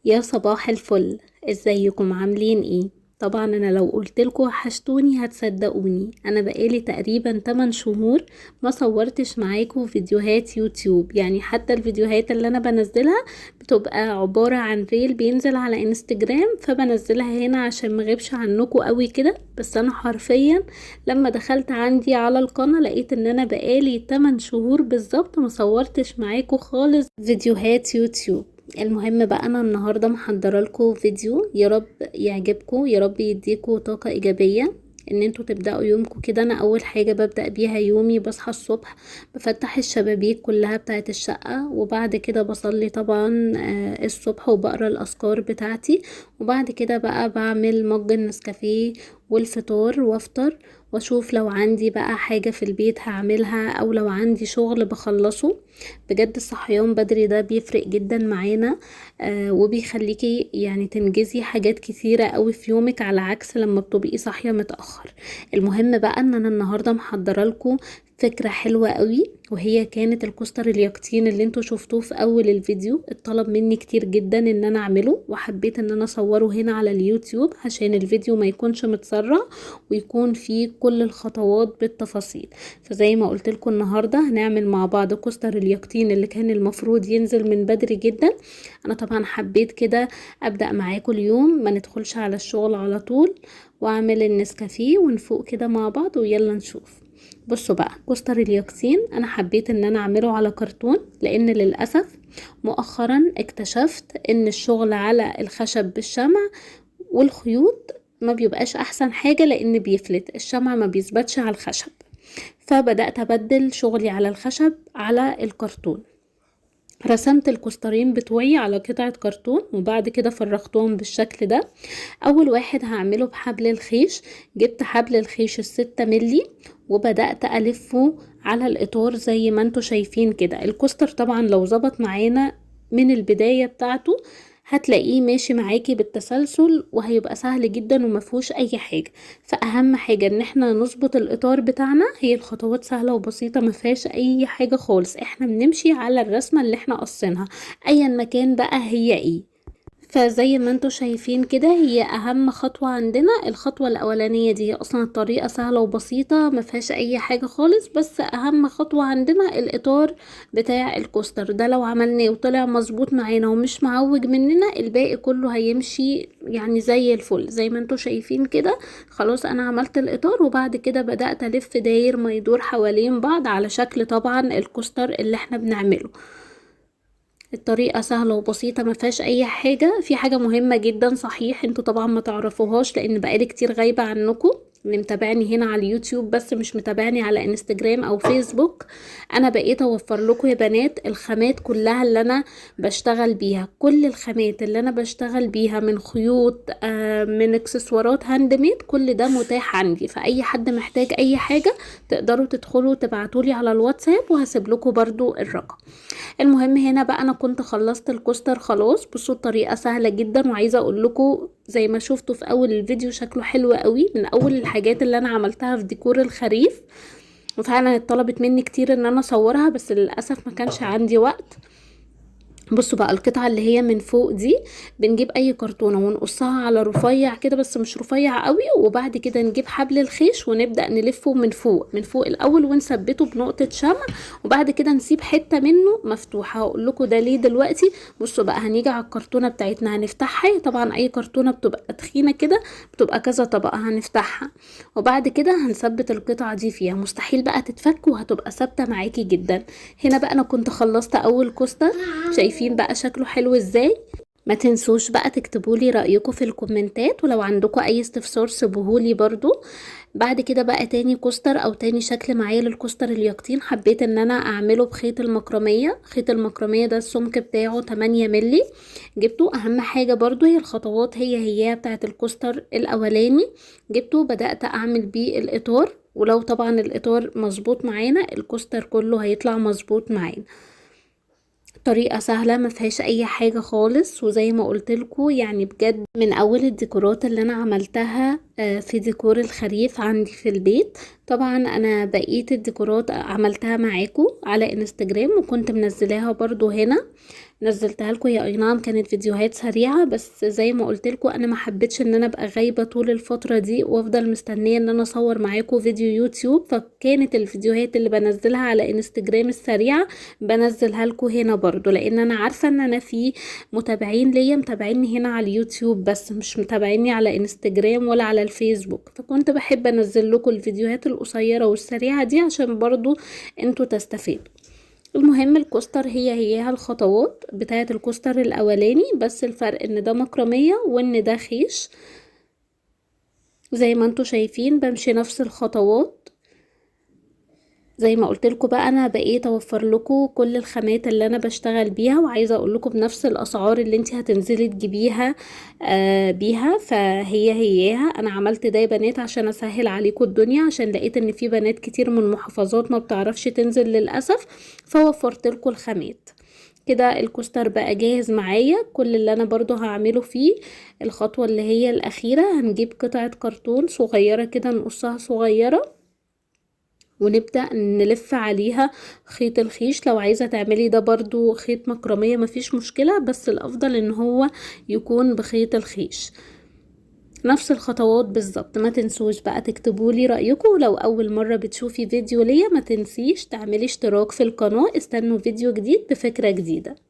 يا صباح الفل، ازيكم عاملين ايه؟ طبعا انا لو قلتلكوا وحشتوني هتصدقوني. انا بقالي تقريبا 8 شهور ما صورتش معاكم فيديوهات يوتيوب. يعني حتى الفيديوهات اللي انا بنزلها بتبقى عبارة عن ريل بينزل على انستجرام، فبنزلها هنا عشان مغيبش عنكم قوي كده. بس انا حرفيا لما دخلت عندي على القناة لقيت ان انا بقالي 8 شهور بالظبط ما صورتش معاكم خالص فيديوهات يوتيوب. المهم بقى انا النهارده محضره لكم فيديو، يا رب يعجبكم، يا رب يديكم طاقه ايجابيه ان انتوا تبداوا يومكم كده. انا اول حاجه ببدا بيها يومي بصحى الصبح، بفتح الشبابيك كلها بتاعه الشقه، وبعد كده بصلي طبعا الصبح وبقرا الاذكار بتاعتي. وبعد كده بقى بعمل مج النسكافيه والفطار وافطر، واشوف لو عندي بقى حاجه في البيت هعملها او لو عندي شغل بخلصه. بجد الصحيان بدري ده بيفرق جدا معانا، وبيخليكي يعني تنجزي حاجات كتيرة قوي في يومك، على عكس لما بتبقي صاحية متأخر. المهم بقى ان انا النهاردة محضرة لكم فكرة حلوة قوي، وهي كانت الكوستر اليقطين اللي انتوا شفتوه في اول الفيديو. اتطلب مني كتير جدا ان انا اعمله، وحبيت ان انا اصوره هنا على اليوتيوب عشان الفيديو ما يكونش متسرع ويكون فيه كل الخطوات بالتفاصيل. فزي ما قلت لكم النهارده هنعمل مع بعض كوستر اليقطين اللي كان المفروض ينزل من بدري جدا. انا طبعا حبيت كده ابدا معاكم اليوم، ما ندخلش على الشغل على طول، واعمل النسكافيه ونفوق كده مع بعض ويلا نشوف. بصوا بقى، كوستر اليقطين انا حبيت ان انا اعمله على كرتون، لان للاسف مؤخرا اكتشفت ان الشغل على الخشب بالشمع والخيوط ما بيبقاش احسن حاجة، لان بيفلت الشمع ما بيثبتش على الخشب. فبدأت أبدل شغلي على الخشب على الكرتون. رسمت الكوسترين بتوعي على قطعة كرتون، وبعد كده فرغتهم بالشكل ده. أول واحد هعمله بحبل الخيش. جبت حبل الخيش ال6 ملي وبدأت ألفه على الإطار زي ما انتوا شايفين كده. الكوستر طبعا لو ظبط معانا من البداية بتاعته هتلاقيه ماشي معاكي بالتسلسل، وهيبقى سهل جدا ومفهوش اي حاجة. فاهم حاجة ان احنا نظبط الاطار بتاعنا، هي الخطوات سهلة وبسيطة مفيهاش اي حاجة خالص. احنا بنمشي على الرسمة اللي احنا قصينها ايا مكان بقى هي ايه. فزي ما انتوا شايفين كده، هي اهم خطوة عندنا الخطوة الاولانية دي. هي اصلا الطريقة سهلة وبسيطة ما فيهاش اي حاجة خالص، بس اهم خطوة عندنا الاطار بتاع الكوستر ده. لو عملناه وطلع مظبوط معانا ومش معوج مننا، الباقي كله هيمشي يعني زي الفل. زي ما انتوا شايفين كده، خلاص انا عملت الاطار، وبعد كده بدأت الف داير ما يدور حوالين بعض على شكل طبعا الكوستر اللي احنا بنعمله. الطريقة سهلة وبسيطة ما فيهاش اي حاجة. في حاجة مهمة جدا صحيح انتوا طبعا ما تعرفوهاش، لان بقالي كتير غايبة عنكم. اللي متابعني هنا على اليوتيوب بس مش متابعني على انستجرام او فيسبوك، انا بقيت اوفر لكم يا بنات الخامات كلها اللي انا بشتغل بيها. كل الخامات اللي انا بشتغل بيها من خيوط من اكسسوارات هاند ميد، كل ده متاح عندي. فاي حد محتاج اي حاجة تقدروا تدخلوا تبعتولي على الواتساب، وهسيب لكم برضو الرقم. المهم هنا بقى انا كنت خلصت الكوستر خلاص. بصوا الطريقة سهلة جدا، وعايزة اقول لكم زي ما شفتوا في اول الفيديو شكله حلو قوي، من اول الحاجات اللي انا عملتها في ديكور الخريف. وفعلا اتطلبت مني كتير ان انا اصورها، بس للأسف ما كانش عندي وقت. بصوا بقى القطعة اللي هي من فوق دي، بنجيب اي كرتونة ونقصها على رفيع كده بس مش رفيع قوي، وبعد كده نجيب حبل الخيش ونبدأ نلفه من فوق من فوق الاول ونثبته بنقطة شمع، وبعد كده نسيب حتة منه مفتوحة. هقول لكم ده ليه دلوقتي. بصوا بقى هنيجي على الكرتونة بتاعتنا هنفتحها. طبعا اي كرتونة بتبقى تخينة كده بتبقى كذا طبقة، هنفتحها وبعد كده هنثبت القطعة دي فيها. مستحيل بقى تتفك وهتبقى ثابتة معاكي جدا. هنا بقى انا كنت خلصت اول كوستر، شايفين بقى شكله حلو ازاي. ما تنسوش بقى تكتبولي رأيكم في الكومنتات، ولو عندكم اي استفسار سيبوهولي برضو. بعد كده بقى تاني كوستر او تاني شكل معايا للكوستر اليقطين، حبيت ان انا اعمله بخيط المكرمية. خيط المكرمية ده السمك بتاعه 8 ملي جبته. اهم حاجة برضو هي الخطوات هي بتاعت الكوستر الاولاني. جبته بدأت اعمل بيه الاطار، ولو طبعا الاطار مظبوط معانا الكوستر كله هيطلع مظبوط معانا. طريقة سهلة ما فيهاش اي حاجة خالص، وزي ما قلت لكم يعني بجد من اول الديكورات اللي انا عملتها في ديكور الخريف عندي في البيت. طبعا انا بقيت الديكورات عملتها معاكم على انستجرام، وكنت منزلاها برضو هنا. نزلتها لكم. هي اي نعم كانت فيديوهات سريعة، بس زي ما قلت لكم انا ما حبيتش ان انا ابقى غايبة طول الفترة دي وافضل مستنية ان انا اصور معاكم فيديو يوتيوب، فكانت الفيديوهات اللي بنزلها على انستجرام السريعة بنزلها لكم هنا برضو، لان انا عارفة ان انا في متابعين ليا متابعيني هنا على اليوتيوب بس مش متابعيني على انستجرام ولا على الفيسبوك، فكنت بحب انزل لكم الفيديوهات القصيرة والسريعة دي عشان برضو انتوا تستفيدوا. المهم الكوستر هي الخطوات بتاعة الكوستر الاولاني، بس الفرق ان ده مكرمية وان ده خيش. زي ما انتوا شايفين بمشي نفس الخطوات. زي ما قلت لكم بقى انا بقيت اوفر لكم كل الخامات اللي انا بشتغل بيها، وعايزه اقول لكم بنفس الاسعار اللي انت هتنزلي تجيبيها بيها، فهيها. انا عملت ده يا بنات عشان اسهل عليكم الدنيا، عشان لقيت ان في بنات كتير من المحافظات ما بتعرفش تنزل للاسف، فوفرت لكم الخامات. كده الكوستر بقى جاهز معايا. كل اللي انا برضو هعمله فيه الخطوه اللي هي الاخيره، هنجيب قطعه كرتون صغيره كده نقصها صغيره ونبدأ نلف عليها خيط الخيش. لو عايزة تعملي ده برضو خيط مكرمية مفيش مشكلة، بس الافضل ان هو يكون بخيط الخيش. نفس الخطوات بالظبط. ما تنسوش بقى تكتبولي رأيكم، لو اول مرة بتشوفي فيديو ليا ما تنسيش تعملي اشتراك في القناة. استنوا فيديو جديد بفكرة جديدة.